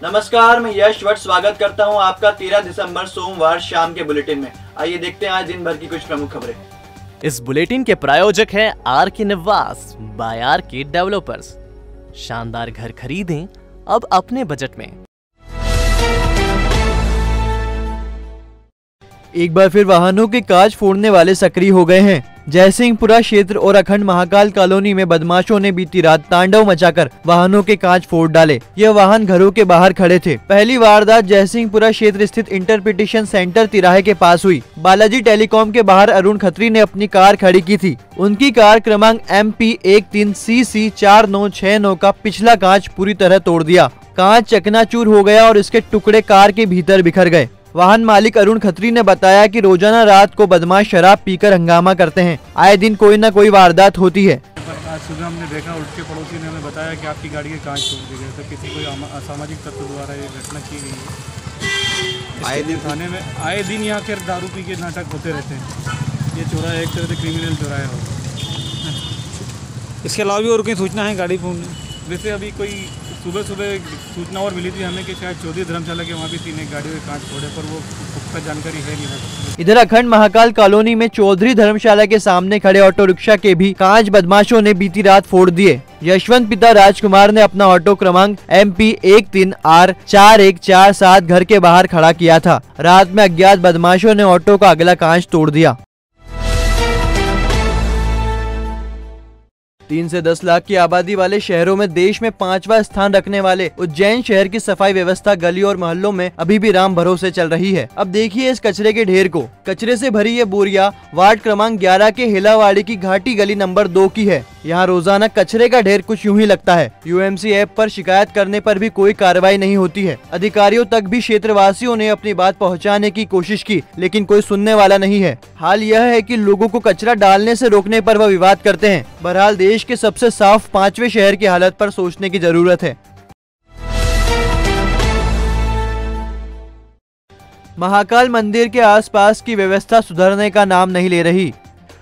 नमस्कार, मैं यश भट्ट स्वागत करता हूं आपका 13 दिसंबर सोमवार शाम के बुलेटिन में। आइए देखते हैं आज दिन भर की कुछ प्रमुख खबरें। इस बुलेटिन के प्रायोजक हैं आर के निवास बाय आर के डेवलपर्स। शानदार घर खरीदें अब अपने बजट में। एक बार फिर वाहनों के कांच फोड़ने वाले सक्रिय हो गए हैं। जयसिंहपुरा क्षेत्र और अखंड महाकाल कॉलोनी में बदमाशों ने बीती रात तांडव मचाकर वाहनों के कांच फोड़ डाले। यह वाहन घरों के बाहर खड़े थे। पहली वारदात जयसिंहपुरा क्षेत्र स्थित इंटरप्रिटेशन सेंटर तिराहे के पास हुई। बालाजी टेलीकॉम के बाहर अरुण खत्री ने अपनी कार खड़ी की थी। उनकी कार क्रमांक MP13CC 4969 का पिछला कांच पूरी तरह तोड़ दिया। कांच चकनाचूर हो गया और इसके टुकड़े कार के भीतर बिखर गए। वाहन मालिक अरुण खत्री ने बताया कि रोजाना रात को बदमाश शराब पीकर हंगामा करते हैं। आए दिन कोई न कोई वारदात होती है। आज सुबह हमने देखा, उठ के पड़ोसी ने हमें बताया कि आपकी गाड़ी के कांच तोड़ दिए गए। तो किसी कोई असामाजिक तत्व द्वारा ये घटना की गई है। आए दिन थाने में आए दिन यहाँ के दारू पी के नाटक होते रहते हैं। ये चौराहा एक तरह से क्रिमिनल चौराहा होगा। इसके अलावा भी और कोई सूचना है गाड़ी फोड़ने? वैसे अभी कोई सुबह सूचना और मिली थी हमें कि शायद चौधरी धर्मशाला के वहाँ भी 3 गाड़ियों के कांच फोड़े, पर वो पुख्ता जानकारी है नहीं। इधर अखंड महाकाल कॉलोनी में चौधरी धर्मशाला के सामने खड़े ऑटो रिक्शा के भी कांच बदमाशों ने बीती रात फोड़ दिए। यशवंत पिता राजकुमार ने अपना ऑटो क्रमांक MP13R 4147 घर के बाहर खड़ा किया था। रात में अज्ञात बदमाशों ने ऑटो का अगला कांच तोड़ दिया। 3 से 10 लाख की आबादी वाले शहरों में देश में 5वां स्थान रखने वाले उज्जैन शहर की सफाई व्यवस्था गलियों और मोहल्लों में अभी भी राम भरोसे चल रही है। अब देखिए इस कचरे के ढेर को। कचरे से भरी ये बोरिया वार्ड क्रमांक 11 के हिलावाड़ी की घाटी गली नंबर 2 की है। यहाँ रोजाना कचरे का ढेर कुछ यूं ही लगता है। UMC ऐप पर शिकायत करने पर भी कोई कार्रवाई नहीं होती है। अधिकारियों तक भी क्षेत्रवासियों ने अपनी बात पहुँचाने की कोशिश की, लेकिन कोई सुनने वाला नहीं है। हाल यह है कि लोगों को कचरा डालने से रोकने पर वह विवाद करते हैं। बहरहाल देश के सबसे साफ 5वें शहर की हालत पर सोचने की जरूरत है। महाकाल मंदिर के आसपास की व्यवस्था सुधरने का नाम नहीं ले रही।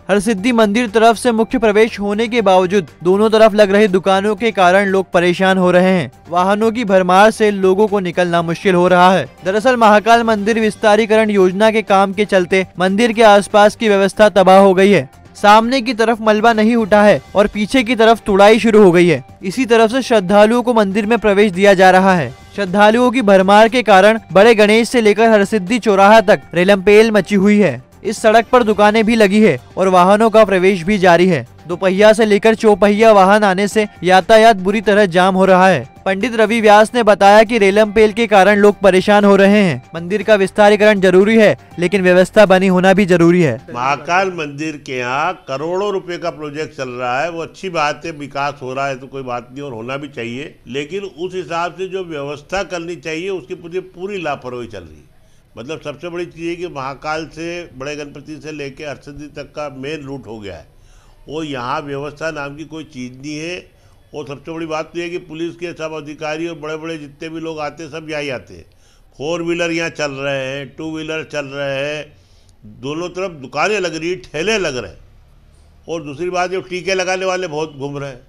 हरसिद्धि मंदिर तरफ से मुख्य प्रवेश होने के बावजूद दोनों तरफ लग रही दुकानों के कारण लोग परेशान हो रहे हैं। वाहनों की भरमार से लोगों को निकलना मुश्किल हो रहा है। दरअसल महाकाल मंदिर विस्तारीकरण योजना के काम के चलते मंदिर के आसपास की व्यवस्था तबाह हो गई है। सामने की तरफ मलबा नहीं उठा है और पीछे की तरफ तुड़ाई शुरू हो गई है। इसी तरफ से श्रद्धालुओं को मंदिर में प्रवेश दिया जा रहा है। श्रद्धालुओं की भरमार के कारण बड़े गणेश से लेकर हरसिद्धि चौराहा तक रेलमपेल मची हुई है। इस सड़क पर दुकानें भी लगी है और वाहनों का प्रवेश भी जारी है। दोपहिया से लेकर चौपहिया वाहन आने से यातायात बुरी तरह जाम हो रहा है। पंडित रवि व्यास ने बताया कि रेलमपेल के कारण लोग परेशान हो रहे हैं। मंदिर का विस्तारीकरण जरूरी है, लेकिन व्यवस्था बनी होना भी जरूरी है। महाकाल मंदिर के यहाँ करोड़ों रुपए का प्रोजेक्ट चल रहा है, वो अच्छी बात है, विकास हो रहा है तो कोई बात नहीं और होना भी चाहिए, लेकिन उस हिसाब से जो व्यवस्था करनी चाहिए उसकी पूरी लापरवाही चल रही है। मतलब सबसे बड़ी चीज़ है कि महाकाल से बड़े गणपति से लेके हरसिद्धि तक का मेन रूट हो गया है। वो यहाँ व्यवस्था नाम की कोई चीज़ नहीं है। और सबसे बड़ी बात तो है कि पुलिस के सब अधिकारी और बड़े बड़े जितने भी लोग आते हैं सब यहीं आते हैं। 4 व्हीलर यहाँ चल रहे हैं, 2 व्हीलर चल रहे हैं, दोनों तरफ दुकानें लग रही, ठेले लग रहे हैं। और दूसरी बात ये टीके लगाने वाले बहुत घूम रहे हैं।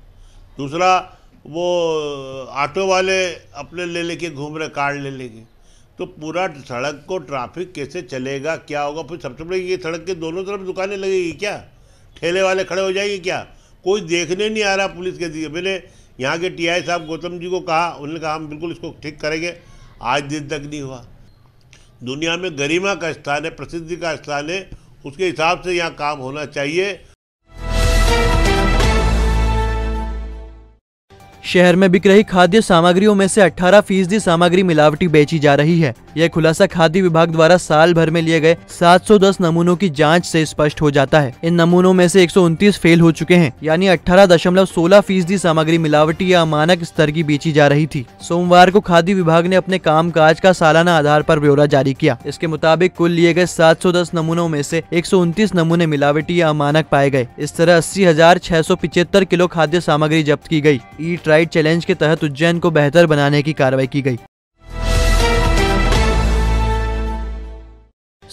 दूसरा वो ऑटो वाले अपने ले लेके घूम रहे, कार्ड ले लेके। तो पूरा सड़क को ट्रैफिक कैसे चलेगा, क्या होगा? फिर सबसे बड़ी ये सड़क के दोनों तरफ दुकानें लगेगी क्या? ठेले वाले खड़े हो जाएंगे क्या? कोई देखने नहीं आ रहा पुलिस के दिए। मैंने यहाँ के TI साहब गौतम जी को कहा, उन्होंने कहा हम बिल्कुल इसको ठीक करेंगे। आज दिन तक नहीं हुआ। दुनिया में गरिमा का स्थान है, प्रसिद्धि का स्थान है, उसके हिसाब से यहाँ काम होना चाहिए। शहर में बिक रही खाद्य सामग्रियों में से 18% सामग्री मिलावटी बेची जा रही है। यह खुलासा खाद्य विभाग द्वारा साल भर में लिए गए 710 नमूनों की जांच से स्पष्ट हो जाता है। इन नमूनों में से 129 फेल हो चुके हैं, यानी 18.16% सामग्री मिलावटी या अमानक स्तर की बेची जा रही थी। सोमवार को खाद्य विभाग ने अपने कामकाज का सालाना आधार पर ब्यौरा जारी किया। इसके मुताबिक कुल लिए गए 710 नमूनों में से 129 नमूने मिलावटी या अमानक पाए गए। इस तरह 80,675 किलो खाद्य सामग्री जब्त की गई। ईट राइट चैलेंज के तहत उज्जैन को बेहतर बनाने की कार्रवाई की गई।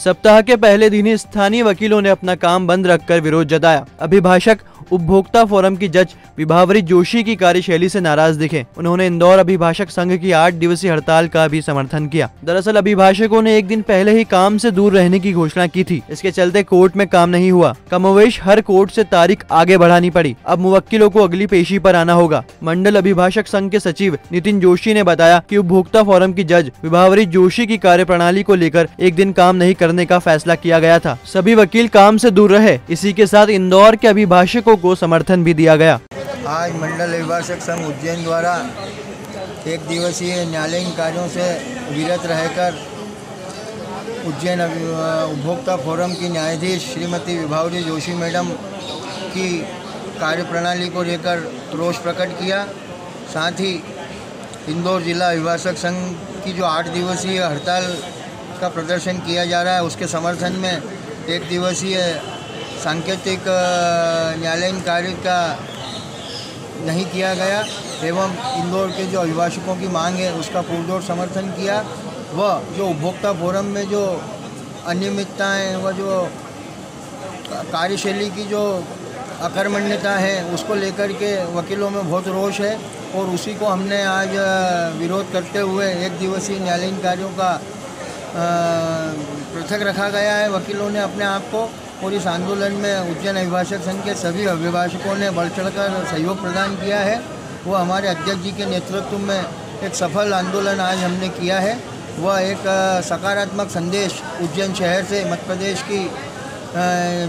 सप्ताह के पहले दिन ही स्थानीय वकीलों ने अपना काम बंद रखकर विरोध जताया। अभिभाषक उपभोक्ता फोरम की जज विभावरी जोशी की कार्यशैली से नाराज दिखे। उन्होंने इंदौर अभिभाषक संघ की 8 दिवसीय हड़ताल का भी समर्थन किया। दरअसल अभिभाषकों ने एक दिन पहले ही काम से दूर रहने की घोषणा की थी। इसके चलते कोर्ट में काम नहीं हुआ। कमोवेश हर कोर्ट से तारीख आगे बढ़ानी पड़ी। अब मुवक्किलों को अगली पेशी पर आना होगा। मंडल अभिभाषक संघ के सचिव नितिन जोशी ने बताया कि उपभोक्ता फोरम की जज विभावरी जोशी की कार्यप्रणाली को लेकर एक दिन काम नहीं करने का फैसला किया गया था। सभी वकील काम से दूर रहे। इसी के साथ इंदौर के अभिभाषकों को समर्थन भी दिया गया। आज मंडल अभिभाषक संघ उज्जैन द्वारा एक दिवसीय न्यायालयीन कार्यों से विरत रहकर उज्जैन उपभोक्ता फोरम की न्यायाधीश श्रीमती विभावरी जोशी मैडम की कार्यप्रणाली को लेकर रोष प्रकट किया। साथ ही इंदौर जिला अभिभाषक संघ की जो 8 दिवसीय हड़ताल का प्रदर्शन किया जा रहा है उसके समर्थन में 1 दिवसीय सांकेतिक न्यायालयीन कार्य का नहीं किया गया एवं इंदौर के जो अभिभाषकों की मांग है उसका पुरजोर समर्थन किया। वह जो उपभोक्ता फोरम में जो अनियमितताएं व जो कार्यशैली की जो अकर्मण्यता है उसको लेकर के वकीलों में बहुत रोष है और उसी को हमने आज विरोध करते हुए 1 दिवसीय न्यायालयीन कार्यों का पृथक रखा गया है। वकीलों ने अपने आप को और इस आंदोलन में उज्जैन अभिभाषक संघ के सभी अभिभाषकों ने बढ़ चढ़कर सहयोग प्रदान किया है। वो हमारे अध्यक्ष जी के नेतृत्व में एक सफल आंदोलन आज हमने किया है। वह एक सकारात्मक संदेश उज्जैन शहर से मध्य प्रदेश की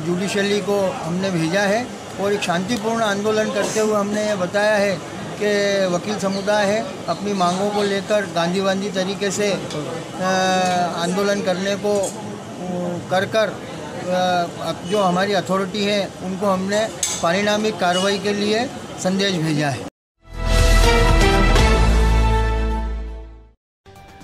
जुडिशरी को हमने भेजा है और एक शांतिपूर्ण आंदोलन करते हुए हमने ये बताया है कि वकील समुदाय है अपनी मांगों को लेकर गांधीवादी तरीके से आंदोलन करने को कर जो हमारी अथॉरिटी है उनको हमने पारिणामिक कार्रवाई के लिए संदेश भेजा है।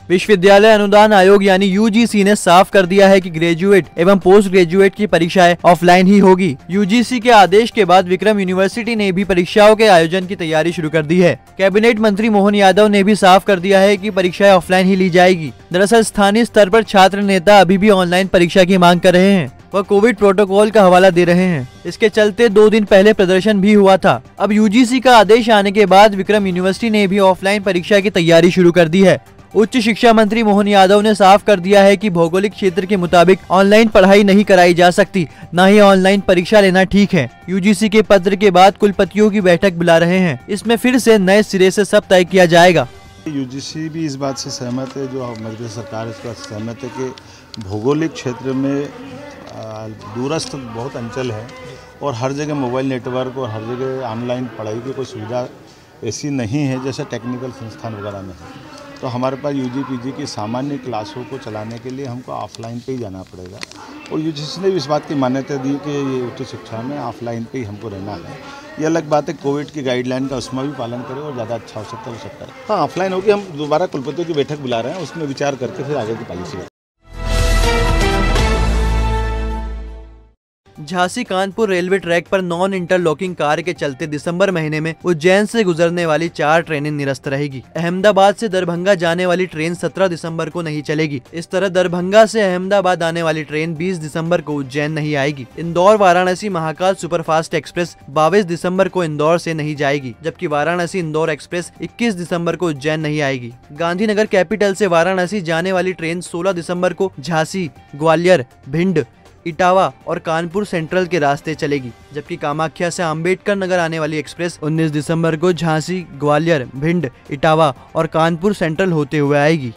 विश्वविद्यालय अनुदान आयोग यानी यूजीसी ने साफ कर दिया है कि ग्रेजुएट एवं पोस्ट ग्रेजुएट की परीक्षाएं ऑफलाइन ही होगी। यूजीसी के आदेश के बाद विक्रम यूनिवर्सिटी ने भी परीक्षाओं के आयोजन की तैयारी शुरू कर दी है। कैबिनेट मंत्री मोहन यादव ने भी साफ कर दिया है कि परीक्षाएं ऑफलाइन ही ली जाएगी। दरअसल स्थानीय स्तर पर छात्र नेता अभी भी ऑनलाइन परीक्षा की मांग कर रहे हैं। वह कोविड प्रोटोकॉल का हवाला दे रहे हैं। इसके चलते 2 दिन पहले प्रदर्शन भी हुआ था। अब यूजीसी का आदेश आने के बाद विक्रम यूनिवर्सिटी ने भी ऑफलाइन परीक्षा की तैयारी शुरू कर दी है। उच्च शिक्षा मंत्री मोहन यादव ने साफ कर दिया है कि भौगोलिक क्षेत्र के मुताबिक ऑनलाइन पढ़ाई नहीं कराई जा सकती, न ही ऑनलाइन परीक्षा लेना ठीक है। यूजीसी के पत्र के बाद कुलपतियों की बैठक बुला रहे हैं। इसमें फिर से नए सिरे से सब तय किया जाएगा। यूजीसी भी इस बात से सहमत है, जो मध्य प्रदेश सरकार इस बात से सहमत है कि भौगोलिक क्षेत्र में दूरस्थ बहुत अंचल है और हर जगह मोबाइल नेटवर्क और हर जगह ऑनलाइन पढ़ाई की कोई सुविधा ऐसी नहीं है जैसे टेक्निकल संस्थान वगैरह में है। तो हमारे पास यूजी पीजी की सामान्य क्लासों को चलाने के लिए हमको ऑफलाइन पे ही जाना पड़ेगा और यूजीसी ने भी इस बात की मान्यता दी कि ये उच्च शिक्षा में ऑफलाइन पे ही हमको रहना है। ये अलग बात है कोविड की गाइडलाइन का उसमें भी पालन करें और ज़्यादा अच्छा हो सकता है। हाँ, ऑफलाइन होगी। हम दोबारा कुलपतियों की बैठक बुला रहे हैं, उसमें विचार करके फिर आगे की policy. Jhansi Kanpur railway track पर नॉन इंटरलॉकिंग कार्य के चलते दिसंबर महीने में उज्जैन से गुजरने वाली 4 ट्रेनें निरस्त रहेगी। अहमदाबाद से दरभंगा जाने वाली ट्रेन 17 दिसंबर को नहीं चलेगी। इस तरह दरभंगा से अहमदाबाद आने वाली ट्रेन 20 दिसंबर को उज्जैन नहीं आएगी। इंदौर वाराणसी महाकाल सुपरफास्ट एक्सप्रेस 22 दिसंबर को इंदौर से नहीं जाएगी, जबकि वाराणसी इंदौर एक्सप्रेस 21 दिसंबर को उज्जैन नहीं आएगी। गांधीनगर कैपिटल से वाराणसी जाने वाली ट्रेन 16 दिसंबर को झांसी, ग्वालियर, भिंड, इटावा और कानपुर सेंट्रल के रास्ते चलेगी, जबकि कामाख्या से अंबेडकर नगर आने वाली एक्सप्रेस 19 दिसंबर को झांसी, ग्वालियर, भिंड, इटावा और कानपुर सेंट्रल होते हुए आएगी।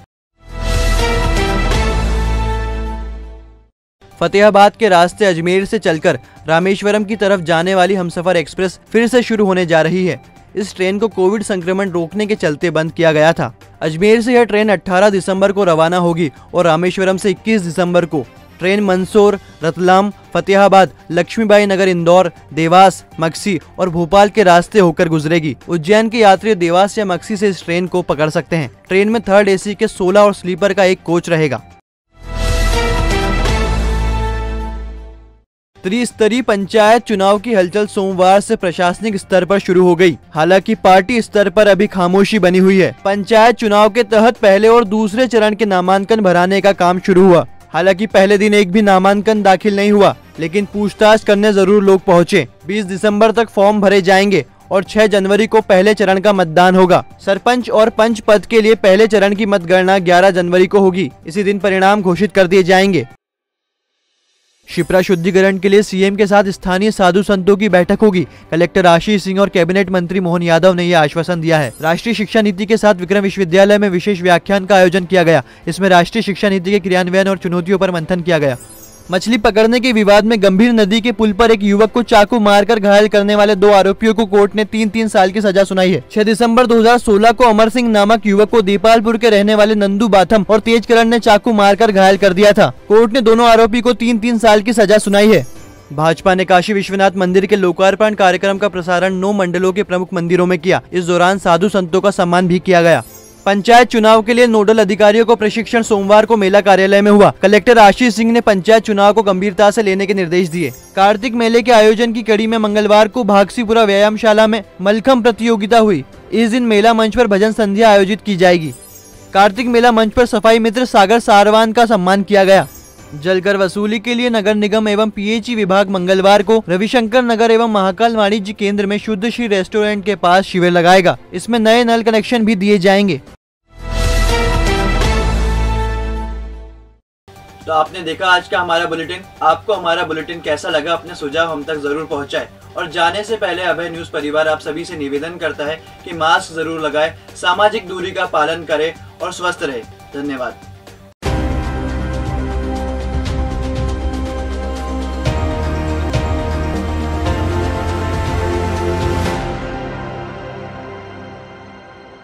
फतेहाबाद के रास्ते अजमेर से चलकर रामेश्वरम की तरफ जाने वाली हमसफर एक्सप्रेस फिर से शुरू होने जा रही है। इस ट्रेन को कोविड संक्रमण रोकने के चलते बंद किया गया था। अजमेर से यह ट्रेन 18 दिसंबर को रवाना होगी और रामेश्वरम से 21 दिसंबर को। ट्रेन मंदसौर, रतलाम, फतेहाबाद, लक्ष्मीबाई नगर, इंदौर, देवास, मक्सी और भोपाल के रास्ते होकर गुजरेगी। उज्जैन के यात्री देवास या मक्सी से इस ट्रेन को पकड़ सकते हैं। ट्रेन में 3rd AC के 16 और स्लीपर का 1 कोच रहेगा। त्रिस्तरीय पंचायत चुनाव की हलचल सोमवार से प्रशासनिक स्तर पर शुरू हो गई। हालांकि पार्टी स्तर पर अभी खामोशी बनी हुई है। पंचायत चुनाव के तहत पहले और दूसरे चरण के नामांकन भराने का काम शुरू हुआ। हालांकि पहले दिन एक भी नामांकन दाखिल नहीं हुआ, लेकिन पूछताछ करने जरूर लोग पहुंचे। 20 दिसंबर तक फॉर्म भरे जाएंगे और 6 जनवरी को पहले चरण का मतदान होगा। सरपंच और पंच पद के लिए पहले चरण की मतगणना 11 जनवरी को होगी। इसी दिन परिणाम घोषित कर दिए जाएंगे। शिप्रा शुद्धिकरण के लिए सीएम के साथ स्थानीय साधु संतों की बैठक होगी। कलेक्टर आशीष सिंह और कैबिनेट मंत्री मोहन यादव ने यह आश्वासन दिया है। राष्ट्रीय शिक्षा नीति के साथ विक्रम विश्वविद्यालय में विशेष व्याख्यान का आयोजन किया गया। इसमें राष्ट्रीय शिक्षा नीति के क्रियान्वयन और चुनौतियों पर मंथन किया गया। मछली पकड़ने के विवाद में गंभीर नदी के पुल पर एक युवक को चाकू मारकर घायल करने वाले 2 आरोपियों को कोर्ट ने 3-3 साल की सजा सुनाई है। 6 दिसंबर 2016 को अमर सिंह नामक युवक को दीपालपुर के रहने वाले नंदू बाथम और तेजकरण ने चाकू मारकर घायल कर दिया था। कोर्ट ने दोनों आरोपी को 3-3 साल की सजा सुनाई है। भाजपा ने काशी विश्वनाथ मंदिर के लोकार्पण कार्यक्रम का प्रसारण 9 मंडलों के प्रमुख मंदिरों में किया। इस दौरान साधु संतों का सम्मान भी किया गया। पंचायत चुनाव के लिए नोडल अधिकारियों को प्रशिक्षण सोमवार को मेला कार्यालय में हुआ। कलेक्टर आशीष सिंह ने पंचायत चुनाव को गंभीरता से लेने के निर्देश दिए। कार्तिक मेले के आयोजन की कड़ी में मंगलवार को भागसीपुरा व्यायामशाला में मलखम प्रतियोगिता हुई। इस दिन मेला मंच पर भजन संध्या आयोजित की जाएगी। कार्तिक मेला मंच पर सफाई मित्र सागर सारवान का सम्मान किया गया। जलकर वसूली के लिए नगर निगम एवं पीएचई विभाग मंगलवार को रविशंकर नगर एवं महाकाल वाणिज्य केंद्र में शुद्ध श्री रेस्टोरेंट के पास शिविर लगाएगा। इसमें नए नल कनेक्शन भी दिए जाएंगे। तो आपने देखा आज का हमारा बुलेटिन। आपको हमारा बुलेटिन कैसा लगा, अपने सुझाव हम तक जरूर पहुंचाएं। और जाने से पहले अभय न्यूज परिवार आप सभी से निवेदन करता है कि मास्क जरूर लगाएं, सामाजिक दूरी का पालन करें और स्वस्थ रहें। धन्यवाद।